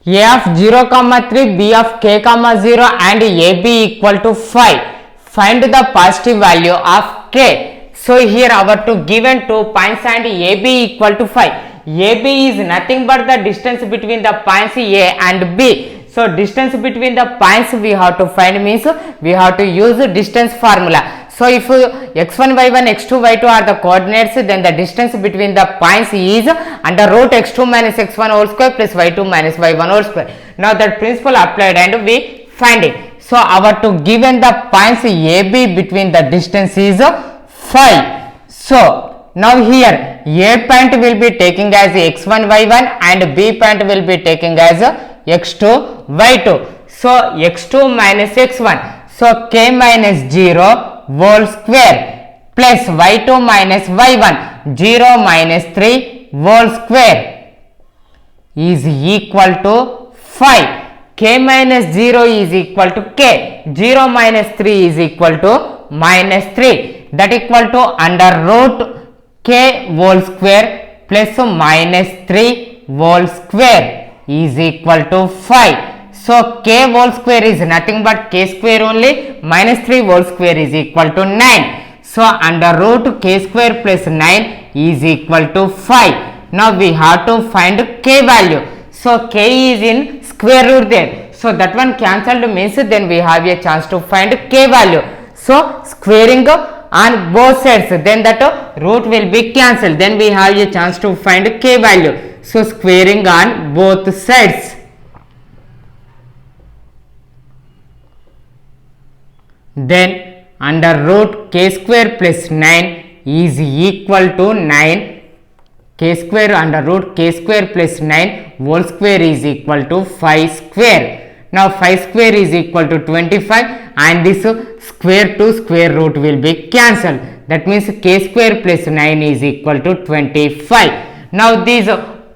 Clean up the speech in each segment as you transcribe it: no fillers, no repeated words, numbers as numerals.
a of 0 comma 3, b of k comma 0 and ab equal to 5. Find the positive value of k. So here our two given 2 points and ab equal to 5. AB is nothing but the distance between the points A and B. So distance between the points we have to find means we have to use distance formula. So if x1 y1 x2 y2 are the coordinates, then the distance between the points is under root x2 minus x1 whole square plus y2 minus y1 whole square. Now that principle applied and we find it. So our two given the points AB between the distance is 5. So now here A point will be taking as x1 y1 and B point will be taking as x2 y2. So x2 minus x1. So k minus 0 whole square plus y2 minus y1 0 minus 3 whole square is equal to 5. K minus 0 is equal to k. 0 minus 3 is equal to minus 3. That equal to under root k whole square plus minus 3 whole square is equal to 5. So k whole square is nothing but k square only, minus 3 whole square is equal to 9. So under root k square plus 9 is equal to 5. Now we have to find k value. So k is in square root there. So that one cancelled means then we have a chance to find k value. So squaring on both sides, then that root will be cancelled. Then we have a chance to find k value. So squaring on both sides. Then under root k square plus 9 is equal to 9. K square under root k square plus 9 whole square is equal to 5 square. Now 5 square is equal to 25 and this square to square root will be cancelled. That means k square plus 9 is equal to 25. Now these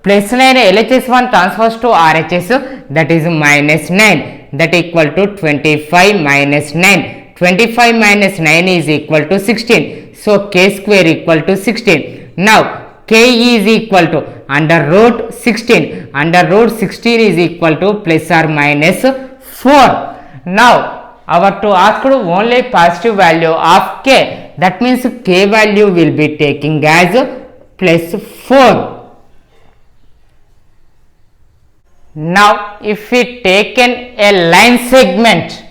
plus 9 LHS1 transfers to RHS, that is minus 9, that equal to 25 minus 9. 25 minus 9 is equal to 16. So k square equal to 16. Now k is equal to under root 16. Under root 16 is equal to plus or minus 4. Now our to ask only positive value of k. That means k value will be taking as plus 4. Now if we taken a line segment,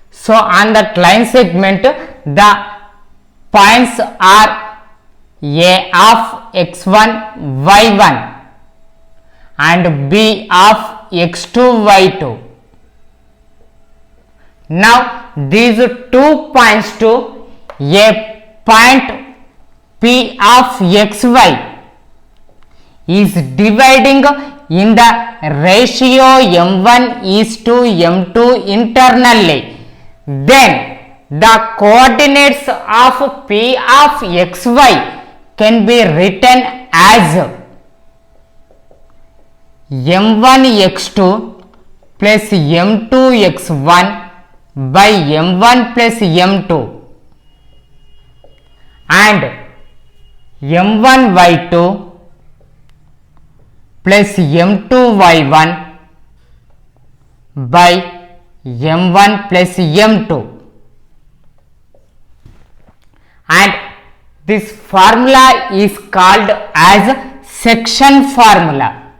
so on that line segment the points are A of x1 y1 and B of x2 y2. Now these 2 points to a point P of xy is dividing in the ratio m1 is to m2 internally. Then the coordinates of P of xy can be written as m1 x2 plus m2 x1 by m1 plus m2 and m1 y2 plus m2 y1 by m1 plus m2. And this formula is called as section formula.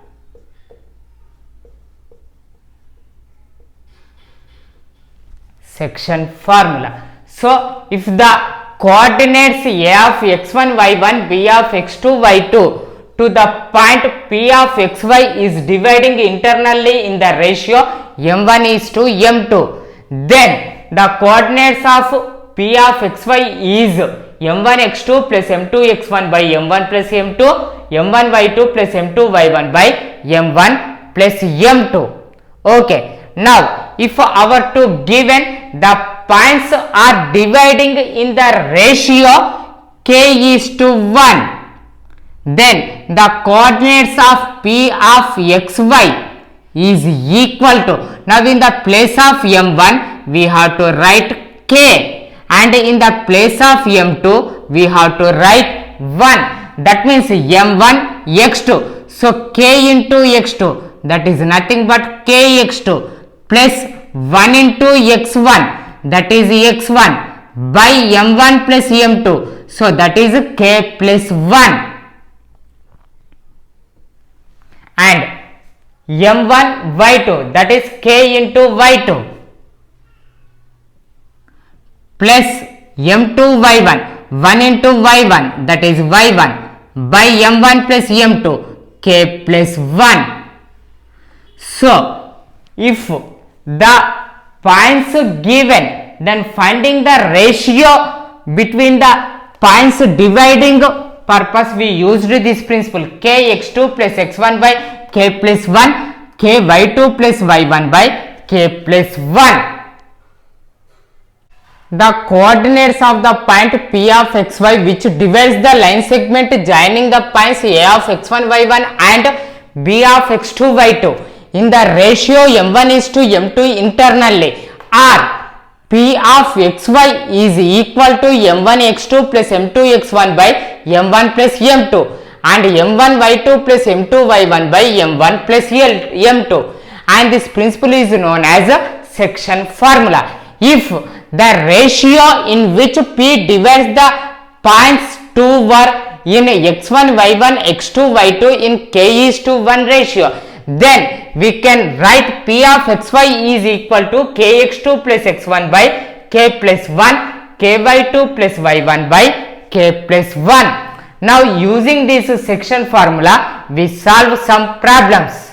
Section formula. So if the coordinates A of x1 y1 B of x2 y2 to the point P of xy is dividing internally in the ratio m1 is to m2, then the coordinates of P of xy is m1 x2 plus m2 x1 by m1 plus m2, m1 y2 plus m2 y1 by m1 plus m2. Okay. Now if our two given the points are dividing in the ratio k is to 1, then the coordinates of P of xy is equal to, now in the place of m1 we have to write k and in the place of m2 we have to write 1, that means m1 x2. So k into x2, that is nothing but kx2 plus 1 into x1, that is x1 by m1 plus m2, so that is k plus 1, and m1 y2, that is k into y2 plus m2 y1, 1 into y1, that is y1 by m1 plus m2, k plus 1. So if the points given, then finding the ratio between the points dividing purpose, we used this principle, kx2 plus x1 by k plus 1, ky2 plus y1 by k plus 1. The coordinates of the point P of xy which divides the line segment joining the points A of x1 y1 and B of x2 y2 in the ratio m1 is to m2 internally are P of xy is equal to m1 x2 plus m2 x1 by m1 plus m2 and m1 y2 plus m2 y1 by m1 plus m2, and this principle is known as a section formula. If the ratio in which P divides the points 2 were in x1 y1 x2 y2 in k is to 1 ratio, then we can write P of xy is equal to kx2 plus x1 by k plus 1, ky2 plus y1 by k plus 1. Now using this section formula, we solve some problems.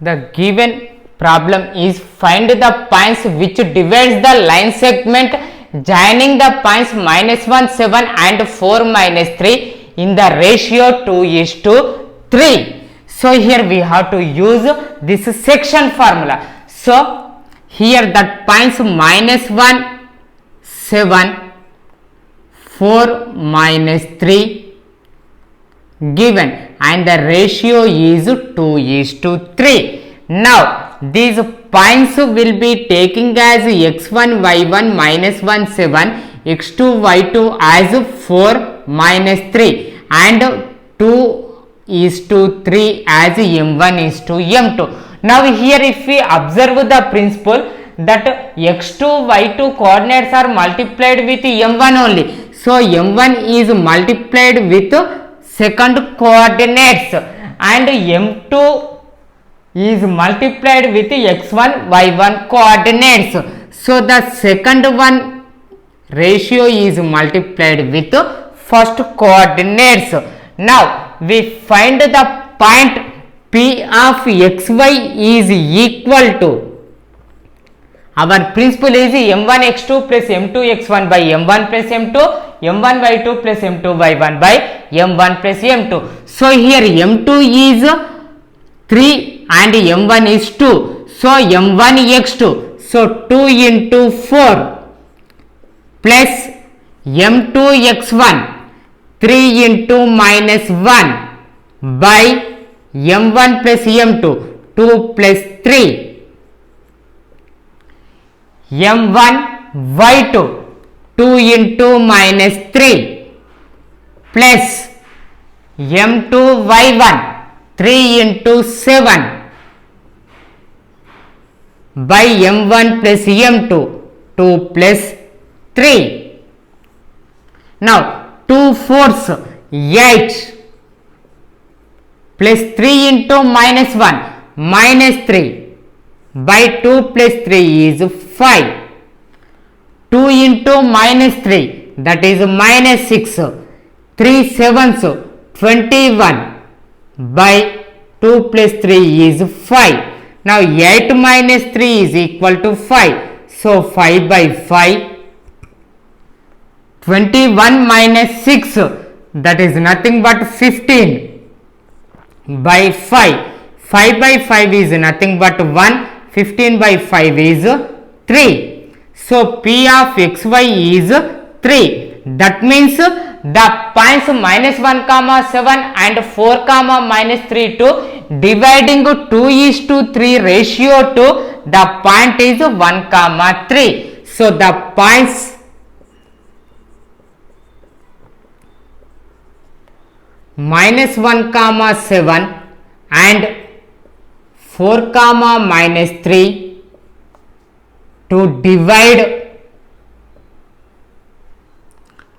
The given problem is find the points which divides the line segment joining the points -1 7 and 4 -3 in the ratio 2 is to 3. So here we have to use this section formula. So here that points -1 7 4 -3 given and the ratio is 2 is to 3. Now these points will be taking as x1 y1 -1 7, x2 y2 as 4 -3 and 2 is to 3 as m1 is to m2. Now here if we observe the principle that x2 y2 coordinates are multiplied with m1 only, so m1 is multiplied with second coordinates and m2 is multiplied with x1 y1 coordinates, so the second one ratio is multiplied with first coordinates. Now we find the point P of xy is equal to, our principle is m1 x2 plus m2 x1 by m1 plus m2, m1 y2 plus m2 y1 by m1 plus m2. So here m2 is 3 and m1 is 2, so m1 x2, so 2 into 4 plus m2 x1 3 into -1 by m1 plus m2 2 plus 3, m1 y2 2 into -3 plus m2 y1 3 into 7 by m1 plus m2 2 plus 3. Now 2 4s 8 plus 3 into -1 -3 by 2 plus 3 is 5. 2 into -3 that is -6, 3 7s 21 by 2 plus 3 is 5. Now 8 minus 3 is equal to 5. So 5 by 5. 21 minus 6, that is nothing but 15 by 5. 5 by 5 is nothing but 1. 15 by 5 is 3. So P of xy is 3. That means the points -1 comma 7 and 4 comma -3 to dividing 2 is to 3 ratio to the point is 1 comma 3. So the points minus 1 comma 7 and 4 comma minus 3 to divide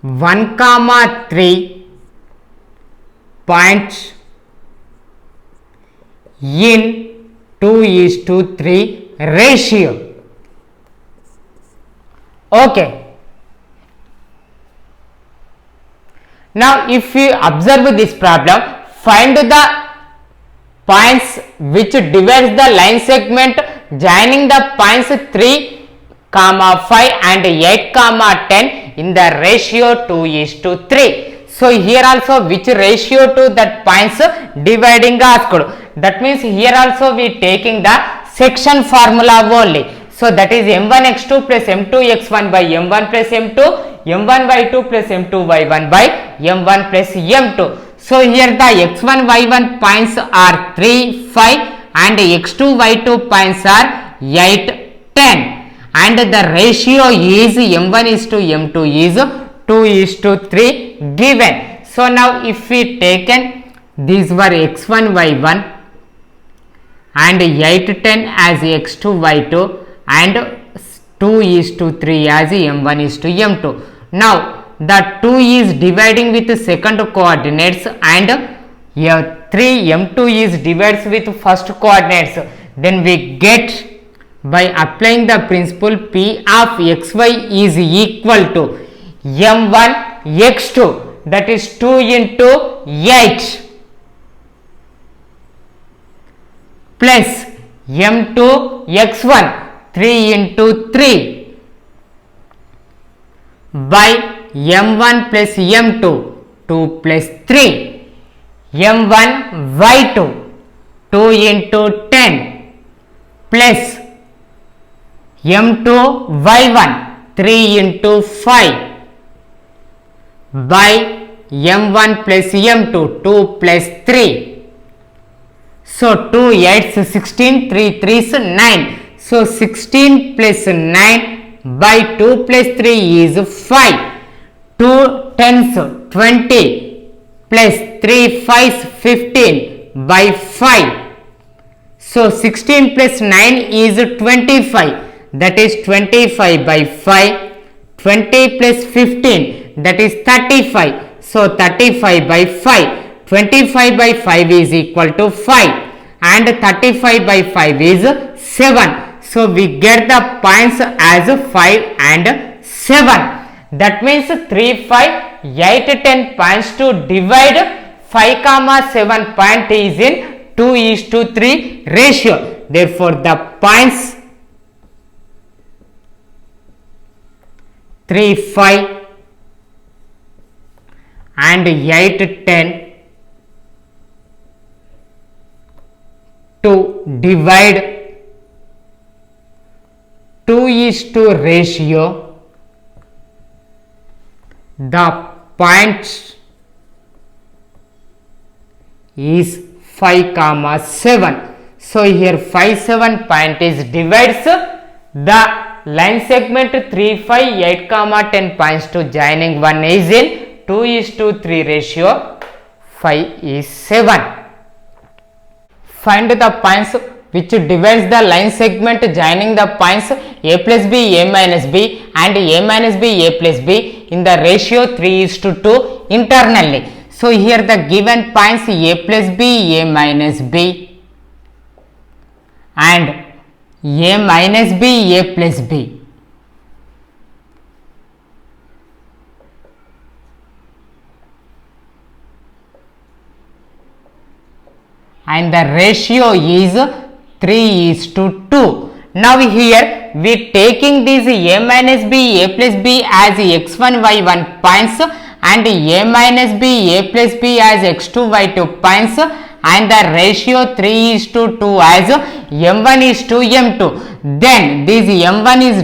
1 comma 3 points in 2:3 ratio. Okay. Now if you observe this problem, find the points which divides the line segment joining the points 3, 5 and 8, 10 in the ratio 2:3. So here also which ratio to that points dividing asked. That means here also we taking the section formula only. So that is m1x2 plus m2x1 by m1 plus m2, m1y2 plus m2y1 by m1 plus m2. So here the x1 y1 points are 3, 5 and x2 y2 points are 8, 10 and the ratio is m1 is to m2 is 2:3 given. So now if we taken these were x1 y1 and 8, 10 as x2 y2 and 2:3 as m1 is to m2. Now the 2 is dividing with the second coordinates and here 3 m2 is divides with first coordinates. Then we get by applying the principle p of xy is equal to m1 x2, that is 2 into 8 plus m2 x1 3 into 3 by m1 plus m2 2 plus 3 m1 y2 2 into 10 plus m2 y1 3 into 5 by m1 plus m2 2 plus 3. So 2 8s 16, 3 3s 9. So 16 plus 9 by 2 plus 3 is 5. 2 10s 20 plus 3 5s 15 by 5. So 16 plus 9 is 25, that is 25 by 5. 20 plus 15, that is 35. So 35 by 5. 25 by 5 is equal to 5 and 35 by 5 is 7. So we get the points as 5 and 7. That means 3, 5, 8, 10 points to divide 5, 7 point is in 2:3 ratio. Therefore the points 3, 5 and 8, 10 to divide 2:2 ratio, the points is 5, 7. So here 5, 7 point is divides the line segment 3, 5, 8, 10 points to joining one is in 2:3 ratio, 5 is 7. Find the points which divides the line segment joining the points a plus b, a minus b and a minus b, a plus b in the ratio 3:2 internally. So here the given points a plus b, a minus b and a minus b, a plus b. And the ratio is 3:2. Now here we taking these a minus b, a plus b as x1, y1 points and a minus b, a plus b as x2, y2 points and the ratio 3:2 as m1 is to m2. Then this m1 is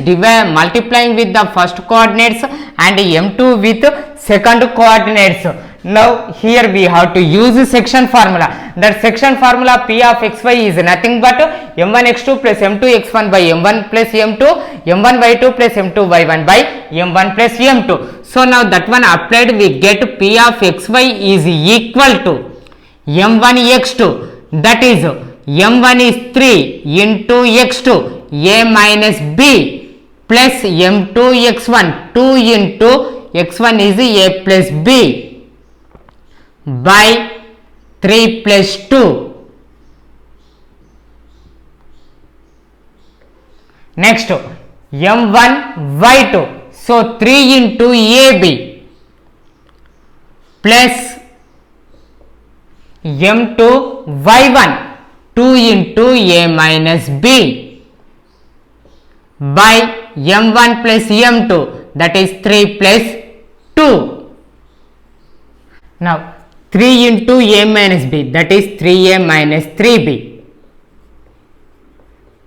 multiplying with the first coordinates and m2 with second coordinates. Now here we have to use the section formula. That section formula P of xy is nothing but m1 x2 plus m2 x1 by m1 plus m2, m1 y2 plus m2 y1 by m1 plus m2. So now that one applied, we get P of xy is equal to m1 x2, that is m1 is 3 into x2 a minus b plus m2 x1 2 into x1 is a plus b by 3 plus 2. Next m1 y2, so 3 into ab plus m2 y1 2 into a minus b by m1 plus m2, that is 3 plus 2. Now 3 into a minus b, that is 3a minus 3b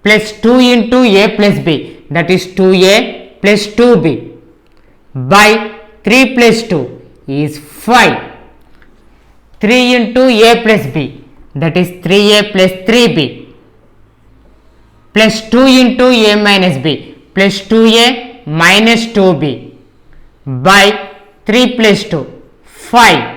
plus 2 into a plus b, that is 2a plus 2b by 3 plus 2 is 5. 3 into a plus b, that is 3a plus 3b plus 2 into a minus b plus 2a minus 2b by 3 plus 2 5.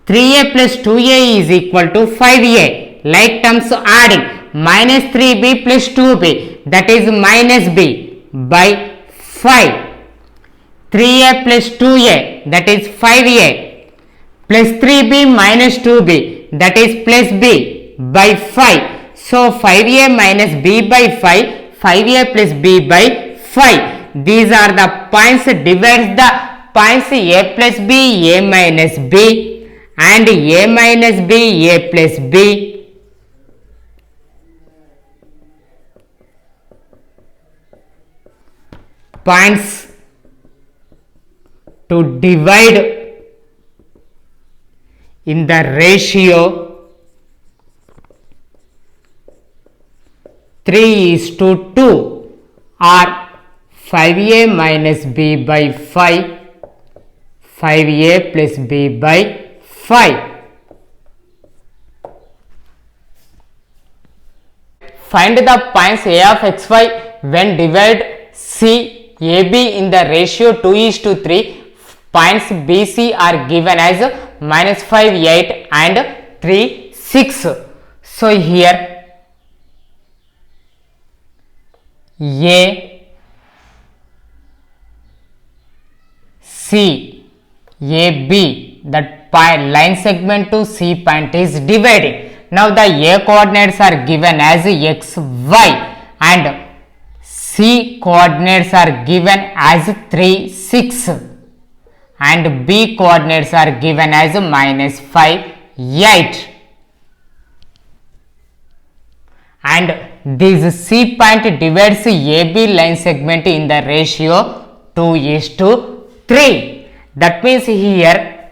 3a plus 2a is equal to 5a, like terms adding minus 3b plus 2b, that is minus b by 5. 3a plus 2a, that is 5a plus 3b minus 2b, that is plus b by 5. So 5a minus b by 5, 5a plus b by 5. These are the points. Divides the points a plus b, a minus b and a minus b, a plus b. Points to divide in the ratio 3:2 are 5a minus b by 5, 5a plus b by 5. Find the points a of xy when divide C AB in the ratio 2:3. Points BC are given as minus 5, 8 and 3, 6. So here A, C, AB, that line segment to C point is dividing. Now the A coordinates are given as x, y and C coordinates are given as 3, 6 and B coordinates are given as minus 5, 8. And this C point divides AB line segment in the ratio 2:3. That means here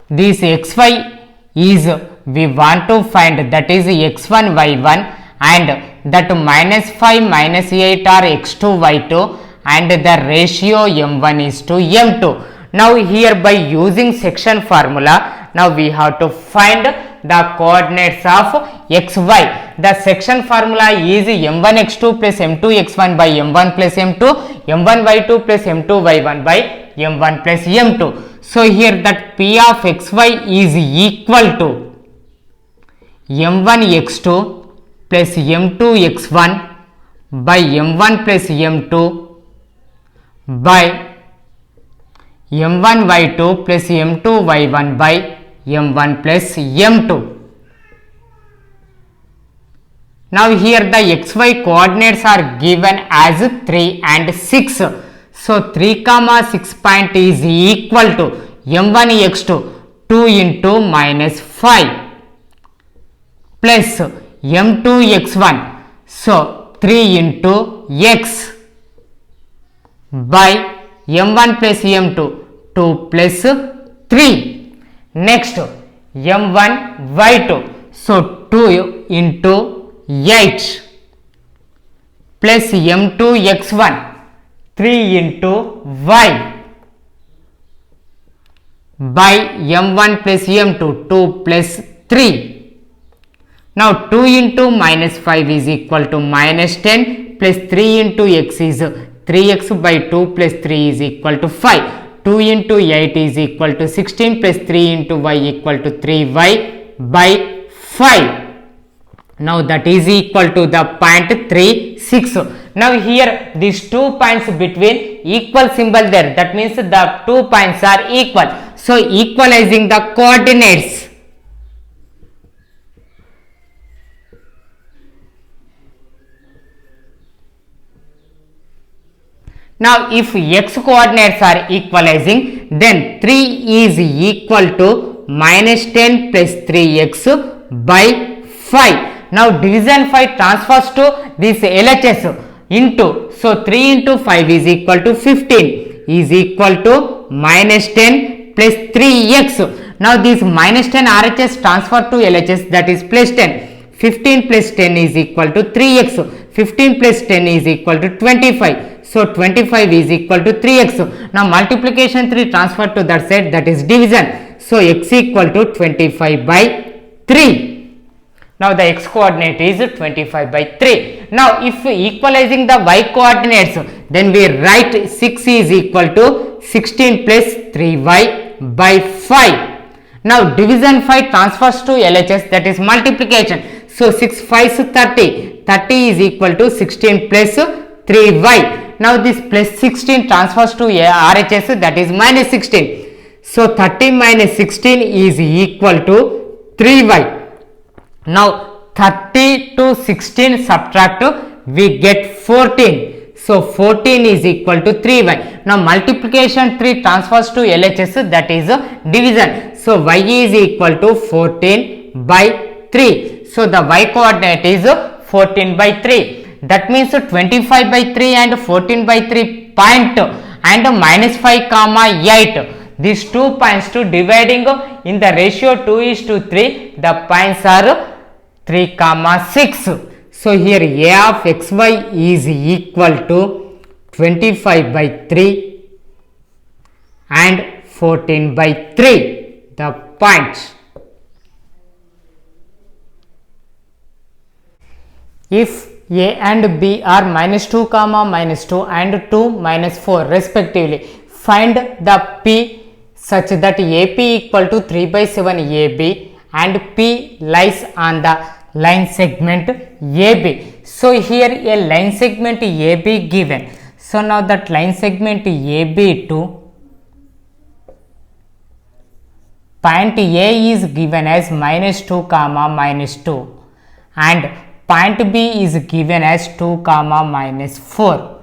this xy is we want to find, that is x1 y1 and that minus 5 minus 8 are x2 y2 and the ratio m1:m2. Now here by using section formula, now we have to find the coordinates of xy. The section formula is m1 x2 plus m2 x1 by m1 plus m2, m1 y2 plus m2 y1 by m1 plus m2. So here that P of xy is equal to m1 x2 plus m2 x1 by m1 plus m2 by m1 y2 plus m2 y1 by m1 plus m2. Now here the xy coordinates are given as 3 and 6. So 3, 6 point is equal to m1 x2 2 into minus 5 plus m2 x1, so 3 into x by m1 plus m2 2 plus 3. Next m1 y2, so 2 into 8 plus m2 x1 3 into y by m1 plus m2, 2 plus 3. Now 2 into minus 5 is equal to minus 10 plus 3 into x is 3x by 2 plus 3 is equal to 5. 2 into 8 is equal to 16 plus 3 into y equal to 3y by 5. Now that is equal to the point 36. Now here these 2 points between equal symbol there, that means the 2 points are equal. So equalizing the coordinates. Now if x coordinates are equalizing, then 3 is equal to minus 10 plus 3x by 5. Now division 5 transfers to this LHS into, so 3 into 5 is equal to 15 is equal to minus 10 plus 3x. Now this minus 10 RHS transfer to LHS, that is plus 10. 15 plus 10 is equal to 3x. 15 plus 10 is equal to 25. So 25 is equal to 3x. Now multiplication 3 transfer to that side, that is division. So x equal to 25 by 3. Now the x coordinate is 25 by 3. Now if equalizing the y coordinates, then we write 6 is equal to 16 plus 3y by 5. Now division 5 transfers to LHS, that is multiplication. So 6 5 is 30. 30 is equal to 16 plus 3y. Now this plus 16 transfers to RHS, that is minus 16. So 30 minus 16 is equal to 3y. Now 30 to 16 subtract, we get 14. So 14 is equal to 3y. Now multiplication 3 transfers to LHS, that is division. So y is equal to 14 by 3. So the y coordinate is 14 by 3. That means 25 by 3 and 14 by 3 point and minus 5 comma 8. These 2 points to dividing in the ratio 2:3, the points are 3 comma 6. So here a of xy is equal to 25 by 3 and 14 by 3, the points. If a and b are minus 2 comma minus 2 and 2 minus 4 respectively, find the p such that AP equal to 3 by 7 AB and P lies on the line segment AB. So here a line segment AB given. So now that line segment AB to point A is given as minus 2 comma minus 2 and point B is given as 2 comma minus 4,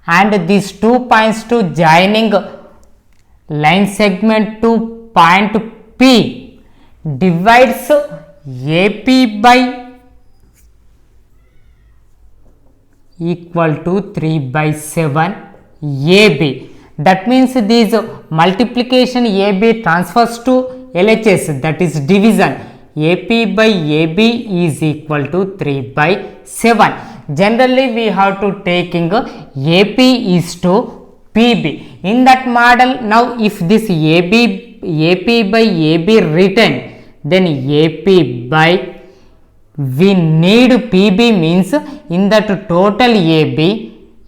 and these 2 points to joining line segment to point P divides AP by equal to 3 by 7 AB. That means this multiplication AB transfers to LHS, that is division. AP by AB is equal to 3 by 7. Generally we have to taking AP is to PB. In that model, now if this AP by AB written, then AP by, we need PB means in that total AP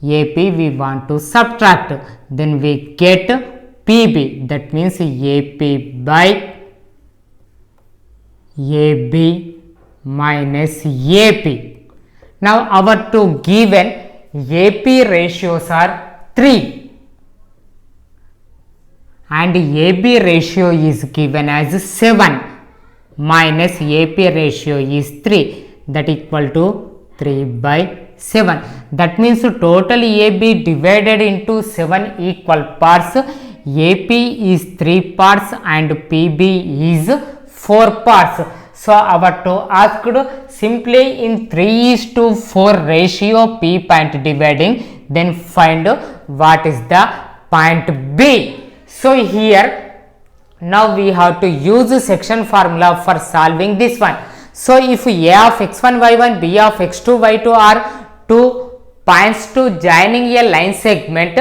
we want to subtract, then we get PB, that means AP by AB minus AP. Now our two given AP ratios are 3 and AB ratio is given as 7 minus AP ratio is 3, that equal to 3 by 7. That means total AB divided into 7 equal parts. AP is 3 parts and PB is 4 parts. So our to asked simply in 3:4 ratio P point dividing, then find what is the point B. So here now we have to use section formula for solving this one. So if A of x1 y1 B of x2 y2 are two points to joining a line segment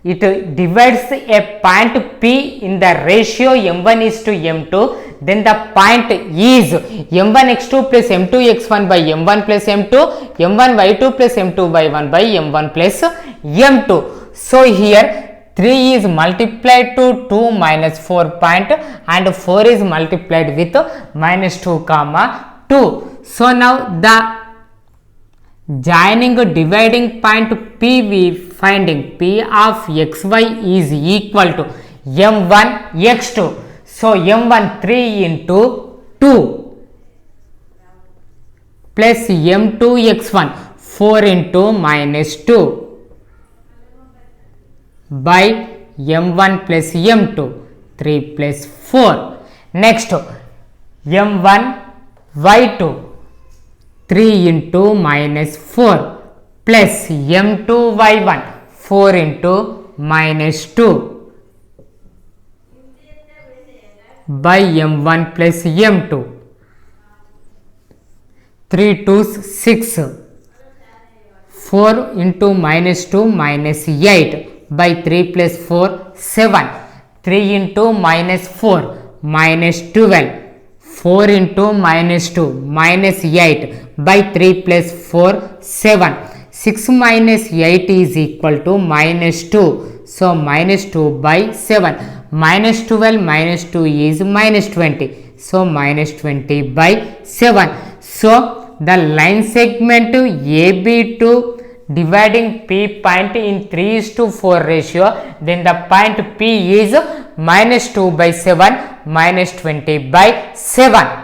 it divides a point P in the ratio m1 is to m2, then the point is m1 x2 plus m2 x1 by m1 plus m2, m1 y2 plus m2 y1 by m1 plus m2. So here 3 is multiplied to 2 minus 4 point and 4 is multiplied with minus 2 comma 2. So now the joining dividing point P, we finding P of xy is equal to m1 x2. So m1 3 into 2 plus m2 x1 4 into minus 2 by m1 plus m2 3 plus 4. Next m1 y2 3 into minus 4 plus m2 y1 4 into minus 2 by m1 plus m2 3 2's 6 4 into minus 2 minus 8 by 3 plus 4 7 3 into minus 4 minus 12 4 into minus 2 minus 8 by 3 plus 4 7 6 minus 8 is equal to minus 2. So minus 2 by 7 minus 12 minus 2 is minus 20. So minus 20 by 7. So the line segment AB to dividing P point in 3:4 ratio, then the point P is minus 2 by 7 minus 20 by 7.